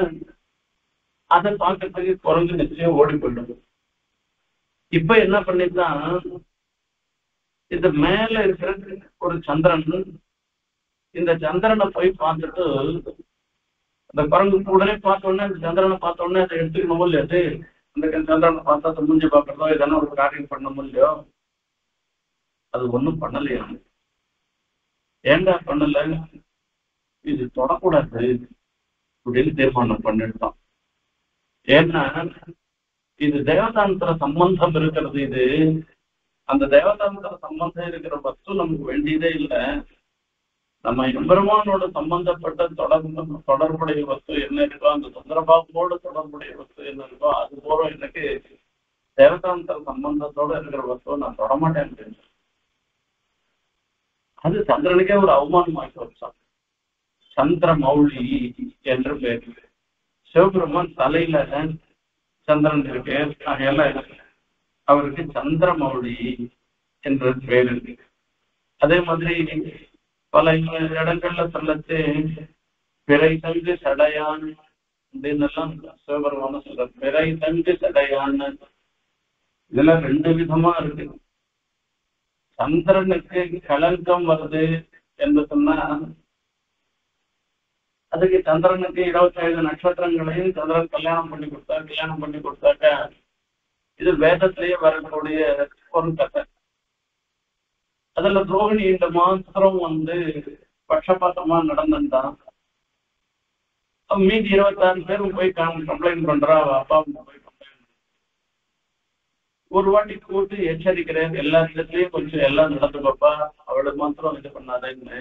அதை பார்க்கறதுக்கு குரங்கு நிச்சயம் ஓடி போயிடும். இப்ப என்ன பண்ணிதான் இந்த மேல இருக்கிற ஒரு சந்திரன், இந்த சந்திரனை போய் பார்த்துட்டு அந்த குரங்கு உடனே பார்த்தோன்னே அந்த சந்திரனை பார்த்தோன்னே அதை எடுத்துக்கணும் இல்லையா. அது அந்த சந்திரனை பார்த்தா அதை மூஞ்சி பார்க்கறதோ எதனா ஒரு காரியம் பண்ணணும் இல்லையோ. அது ஒன்றும் பண்ணலையா. ஏண்டா பண்ணல, இது தொடக்கூடாது அப்படின்னு தீர்மானம் பண்ணிட்டான். ஏன்னா இது தேவதாந்திர சம்பந்தம் இருக்கிறது. இது அந்த தேவதாந்திர சம்பந்தம் இருக்கிற வஸ்து நமக்கு வேண்டியதே இல்லை. நம்ம எம்பெருமானோட சம்பந்தப்பட்ட தொடர்புடைய வஸ்து என்ன இருக்கோ, அந்த சந்திரபாபுவோட தொடர்புடைய வஸ்து என்ன இருக்கோ அது போல எனக்கு தேவதாந்திர சம்பந்தத்தோட இருக்கிற வஸ்துவை நான் தொடமாட்டேன் அப்படின்னு. அது சந்திரனுக்கே ஒரு அவமானமாக்கி வச்சான். சந்திர மௌழி என்று பேர். சிவபெருமான் தலையில சந்திரன் இருக்கு, அவருக்கு சந்திரமௌழி என்ற பேர் இருக்கு. அதே மாதிரி பல இடங்கள்ல சொல்லச்சு பிறை தங்கு சடையான் அப்படின்னு எல்லாம் சிவபெருமான சொல்ற பிறை தண்டு சடையான்னு. இதுல ரெண்டு விதமா இருக்கு. சந்திரனுக்கு கலங்கம் வருது என்று சொன்னா அதுக்கு சந்திரனுக்கு 27 நட்சத்திரங்களையும் சந்திரன் கல்யாணம் பண்ணி கொடுத்தாக்க இது வேதத்திலேயே வரக்கூடிய ஒரு கதை. அதுல ரோகிணி இந்த மாத்திரம் பட்சபாத்தமா நடந்துட்டான். மீதி 26 பேரும் போய் கம்ப்ளைண்ட் பண்றா. அப்பா போய் கம்ப்ளைண்ட் ஒரு வாட்டி கூட்டு எச்சரிக்கிறேன், எல்லா இடத்துலயும் கொஞ்சம் எல்லாம் நடந்துக்கப்பா, அவளுக்கு மாத்திரம் இது பண்ணாதேன்னு.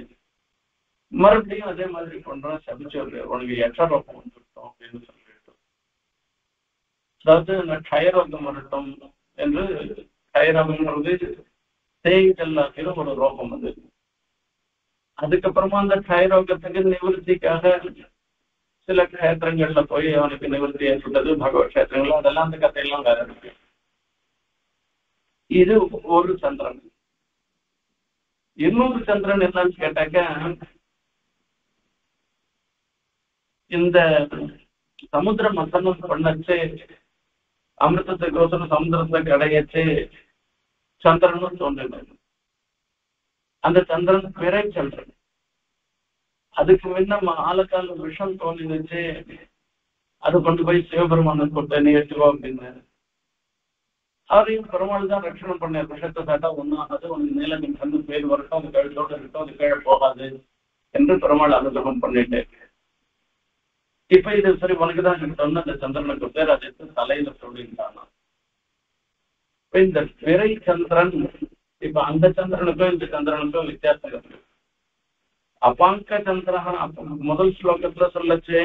மறுபடியும் அதே மாதிரி பண்றான். சபிச்சு உனக்கு யட்சரோகம் வந்துட்டோம் அப்படின்னு சொல்லிட்டு, அதாவது க்ஷயரோகம் வரட்டும் என்று. க்ஷயரோகம்ன்றது தேய்தல்லாக்கிற ஒரு ரோகம் அது. அதுக்கப்புறமா அந்த க்ஷயரோகத்துக்கு நிவர்த்திக்காக சில கஷேத்திரங்கள்ல போய் அவனுக்கு நிவர்த்தி ஏற்பட்டது. பகவத் கஷேத்திரங்கள் அதெல்லாம் அந்த கதையெல்லாம் வேற இருக்கு. இது ஒரு சந்திரன். இன்னொரு சந்திரன் என்னன்னு கேட்டாக்க, இந்த சமுத்திர மசனம் பண்ணச்சு அமிர்தத்துக்கோசரம் சமுத்திரத்தை கடையச்சு சந்திரனும் தோன்றினார். அந்த சந்திரன் பிறை சந்திரன். அதுக்கு முன்ன ஆலக்கால விஷம் தோன்றினுச்சு. அது கொண்டு போய் சிவபெருமான கொட்ட நீ எடுத்துக்கோ அப்படின்னு. அவரையும் பெருமாள் தான் ரட்சணம் பண்ண. விஷத்தை சாட்டா ஒன்னும் ஆகாது, உனக்கு நீலமின் கண்ணு பேர் வரட்டும், அது கழுத்தோட இருக்கட்டும், அது கீழே போகாது என்று பெருமாள் அனுகிரகம் பண்ணிட்டு, இப்ப இது சரி உனக்குதான் சொன்ன அந்த சந்திரனுக்கு பேர் அதை தலையில சொல்லிட்டானா. இந்த பிறை சந்திரன், இப்ப அந்த சந்திரனுக்கும் இந்த சந்திரனுக்கும் வித்தியாசம் இருக்கு. அபாங்க சந்திரன் முதல் ஸ்லோகத்துல சொல்லச்சே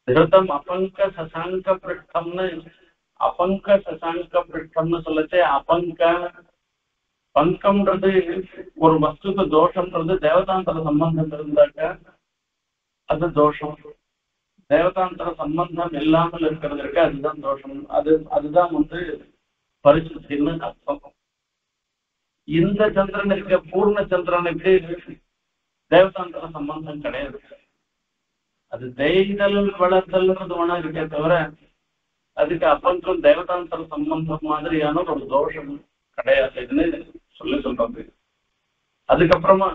திருத்தம் அபங்க சசாங்க பிருஷ்டம்னு. அபங்க சசாங்க பிருஷ்டம்னு சொல்லச்சே அபங்க பங்கம்ன்றது ஒரு வஸ்துக்கு தோஷம்ன்றது தேவதாந்தர சம்பந்தம் இருந்தாக்க அது தோஷம். தேவதாந்தர சம்பந்தம் இல்லாமல் இருக்கிறது இருக்கு, அதுதான் தோஷம். அதுதான் பரிசுத்தின்னு அர்த்தம். இந்த சந்திரனுக்கு பூர்ண சந்திரனுக்கு தேவதாந்தர சம்பந்தம் கிடையாது. அது தேய்தல் வளர்த்தல்ன்றது வேணா இருக்கே தவிர அதுக்கு அப்பங்கம் தேவதாந்தர சம்பந்தம் மாதிரியான ஒரு தோஷம் கிடையாதுன்னு சொல்றது. அதுக்கப்புறமா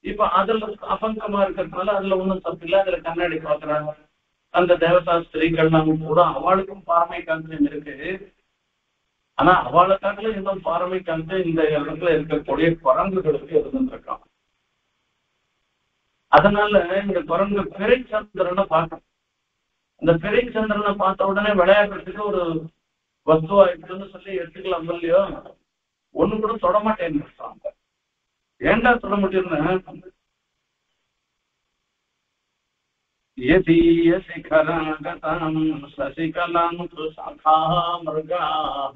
இப்ப அதுல அபங்கமா இருக்கிறதுனால அதுல ஒண்ணும் தப்பு இல்லை. அதுல கண்ணாடி பாக்குறாங்க அந்த தேவதா ஸ்திரீகள்லாம் கூட, அவளுக்கும் பாரமை காந்தியம் இருக்கு. ஆனா அவளுக்காக இன்னும் பாரமை காந்தியம் இந்த இடத்துல இருக்கக்கூடிய குரங்குகளுக்கு இருந்துருக்கான். அதனால இந்த குரங்கு பிறை சந்திரனை பார்க்கணும். அந்த பிறை சந்திரனை பார்த்த உடனே விளையாடுறதுக்கு ஒரு வஸ்துவா இருக்குன்னு சொல்லி எடுத்துக்கலாம் இல்லையோ, ஒண்ணு கூட தொடமாட்டேன்னு. ஏண்டா சொல்ல முடியும்? யதீய சிகராகதாம் சசிகலாம் சாகா மிருகாஹ.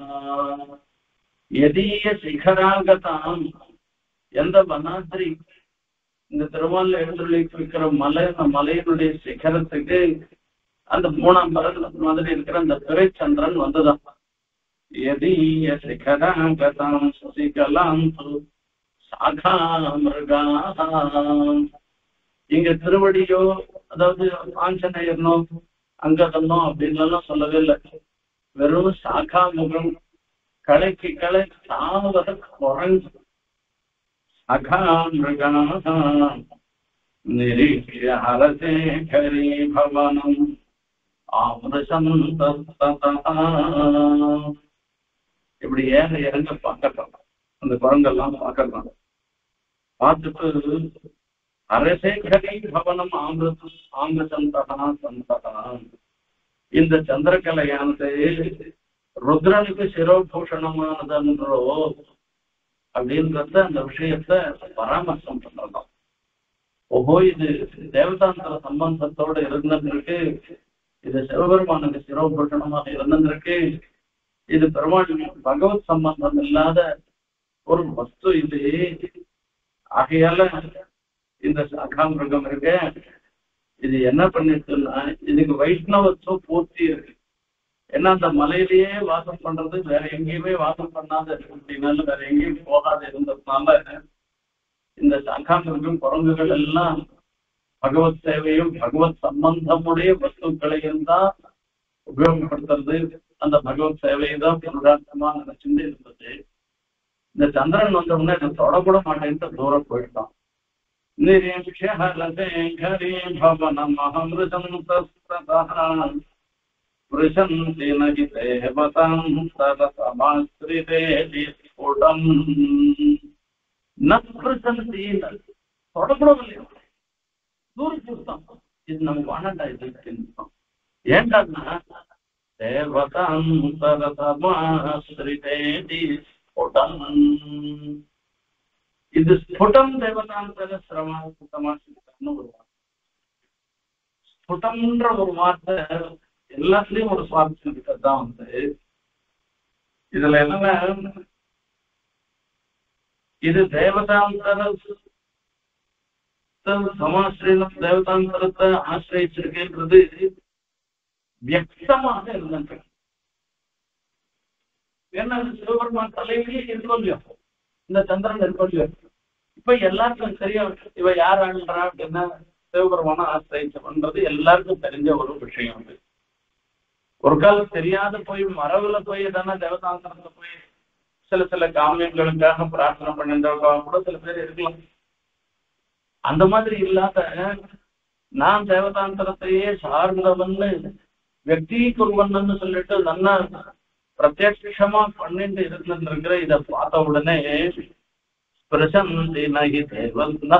யதீய சிகராகதாம், எந்த வனாதிரி இந்த திருமால எழுந்துள்ளி இருக்கிற மலை, அந்த மலையினுடைய சிகரத்துக்கு அந்த 3ஆம் பரத்துல மாதிரி இருக்கிற அந்த பிறை சந்திரன் வந்துதான். யதீய சிகராகதாம் சசிகலாம் சாகா மிருகாஹ. இங்க திருவடியோ அதாவது ஆஞ்சநேயர்னோ அங்கதனோ அப்படின்னு சொல்லவே இல்லை. வெறும் சாகா முகம், களைக்கு களை தாவத குரங்கு. சாகா மிருகாஹ நிரீக்ஷ்ய ஹரசேகரி பவனம் ஆம்ரசம் தத்ததா. இப்படி ஏற இறங்க பார்க்கறாங்க அந்த குரங்கெல்லாம் பார்க்கறாங்க. பார்த்துட்டு அரசேகரி பவனம் ஆம்ரசந்தகா சந்தகா. இந்த சந்திரகலையானது ருத்ரனுக்கு சிரோபூஷணமானதன்றோ அப்படின்றத அந்த விஷயத்த பராமர்சம் பண்றதாம். ஓஹோ, இது தேவதாந்தர சம்பந்தத்தோடு இருந்திருக்கு, இது சிவபெருமானுக்கு சிரோபூஷணமாக இருந்திருக்கு, இது பெருமாள் பகவத் சம்பந்தம் இல்லாத ஒரு வஸ்து இது. ஆகையால இந்த சாகாமிருகம் இருக்கு, இது என்ன பண்ணிட்டுன்னா இதுக்கு வைஷ்ணவத்துவம் பூர்த்தி இருக்கு. ஏன்னா அந்த மலையிலேயே வாசம் பண்றது, வேற எங்கேயுமே வாசம் பண்ணாத அப்படின்னால வேற எங்கேயும் போகாத இருந்ததுனால இந்த சாகாமிருகம் குரங்குகள் எல்லாம் பகவத் சேவையும் பகவத் சம்பந்தமுடைய வஸ்துக்களையும் தான் உபயோகப்படுத்துறது. அந்த பகவத் சேவையை தான் புருஷார்த்தமா நினைச்சுட்டு இருந்தது. இந்த சந்திரன் வந்தோம்னா இதை தொடக்கூட மாட்டேன்ட்டு தூரம் போயிட்டான். தொடக்கூடவில்லை, தூரம் போட்டான். இது நமக்கு வாண்டாண்டா, இது ஏன்டா தேவதாந்தரமாஸ்ரிதேதி இது ஸ்புடம் தேவதாந்தர சமாசிரிதம்னு ஒரு வார்த்தை. ஸ்புடம்ன்ற ஒரு வார்த்தை எல்லாத்துலயும் ஒரு சுவாரஸ்யம் இருக்கிறதுதான் வந்து. இதுல என்னன்னா, இது தேவதாந்தர சமாசிரியம், தேவதாந்தரத்தை ஆசிரியிருக்கின்றது வியக்தமாக இருந்தது. ஏன்னா சிவபெருமான் தலையிலேயே இருக்கோ இல்லையோ, இந்த சந்திரன் இருக்கோ இல்லையோ, இப்ப எல்லாருக்கும் சரியா இவ யார் ஆளுன்றா அப்படின்னா சிவபெருமான ஆசிரியன்றது எல்லாருக்கும் தெரிஞ்ச ஒரு விஷயம். அது ஒரு காலம் தெரியாத போய் மரபுல போய் தானே தேவதாந்தரத்துல போய் சில காமியங்களுக்காக பிரார்த்தனை பண்ணின்றவங்க கூட சில பேர் இருக்கலாம். அந்த மாதிரி இல்லாத நான் தேவதாந்தரத்தையே சார்ந்தவன்னு வெக்தீகுர்வன்னு சொல்லிட்டு நல்லா பிரத்யட்சமா பண்ணிட்டு இருந்துருக்கிற இதை பார்த்த உடனே ஸ்பிருசந்தி நகி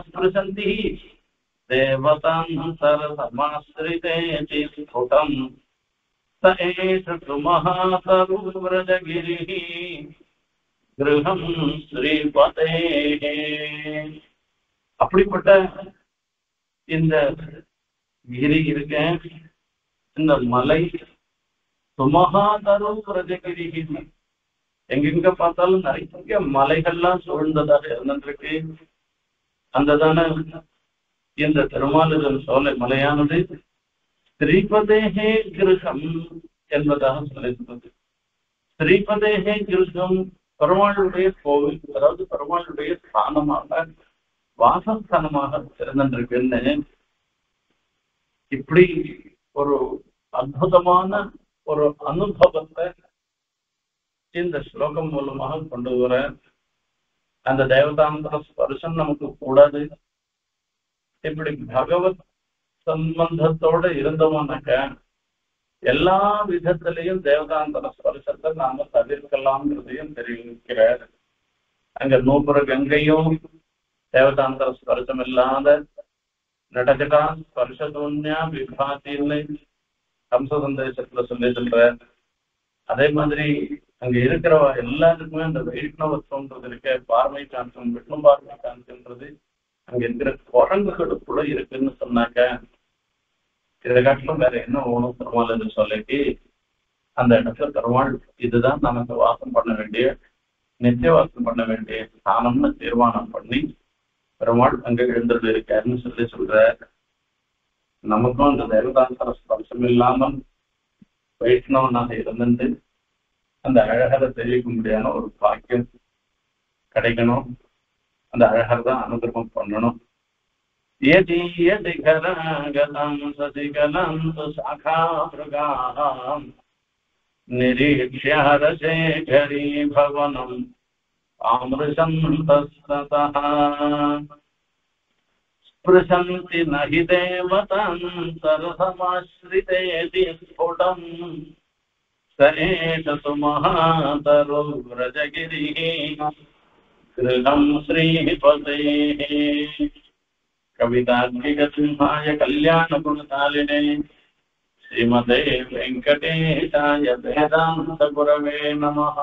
ஸ்பிருசந்தி தேவதாந்தர சமாஸ்ரிதேதி ஸ்புடம் மகாதருவ்ரஜகிரி கிருஹம் ஸ்ரீபதே. அப்படிப்பட்ட இந்த கிரி இருக்க, இந்த மலை சுமகாதரு பிரஜகிரி, எங்கெங்க பார்த்தாலும் நிறைய மலைகள்லாம் சூழ்ந்ததாக இருந்திருக்கு. அந்ததான இந்த திருமாலிருஞ்சோலை சோலை மலையானது ஸ்ரீபதேகே கிருஹம் என்பதாக சொல்லியிருந்தது. ஸ்ரீபதேகே கிருஹம் பெருமாளுடைய கோவில், அதாவது பெருமாளுடைய ஸ்தானமாக வாசஸ்தானமாக இருந்திருக்குன்னு இப்படி ஒரு அற்புதமான ஒரு அனுபவத்தை இந்த ஸ்லோகம் மூலமாக கொண்டு வர. அந்த தேவதாந்தர ஸ்பர்சம் நமக்கு கூடாது. இப்படி பகவத் சம்பந்தத்தோட இருந்தோம்னாக்க எல்லா விதத்திலையும் தேவதாந்தர ஸ்பர்சத்தை நாம தவிர்க்கலாம்ங்கிறதையும் தெரிவிக்கிறார். அங்க நூபுர கங்கையும் தேவதாந்தர ஸ்பர்சம் இல்லாத நடகடா ஸ்பர்சதோன்யா விபாத்தின்னு கம்ச சந்தேசத்துல சொல்லிடுற. அதே மாதிரி அங்க இருக்கிறவ எல்லாருக்குமே அந்த வைஷ்ணவத்துவன்றது இருக்க, பார்வை காந்தம், விஷ்ணு பார்வை காந்தம்ன்றது அங்க இருக்கிற குரங்குகளுக்குள்ள இருக்குன்னு சொன்னாக்க இதை காட்டிலும் வேற என்ன ஓணும் பெருமாள் என்று சொல்லிட்டு அந்த இடத்துல பெருமாள் இதுதான் நமக்கு வாசம் பண்ண வேண்டிய, நித்திய வாசம் பண்ண வேண்டிய ஸ்தானம்னு தீர்மானம் பண்ணி பெருமாள் அங்க எழுந்தது இருக்காருன்னு சொல்ற. நமக்கும் அந்த தேவதாந்தர ஸ்பர்சம் இல்லாமல் வைஷ்ணவனாக இருந்து அந்த அழகரை தெரிவிக்க முடியாத ஒரு பாக்கியம் கிடைக்கணும். அந்த அழகர் தான் அனுகிரகம் பண்ணணும். நிரீக்ஷரசேகரி பவனம் ஆமிருஷந்தஸ்ததः ஸ்பிருசந்தி நஹி தேவதாந்தரசமாஸ்ரிதேதி ஸ்புடம் स एष महातरुव्रजगिरिः गृहं श्रीपतेः। कवितार्किकसिंहाय कल्याणगुणशालिने श्रीमते वेङ्कटेशाय वेदान्तगुरवे नमः।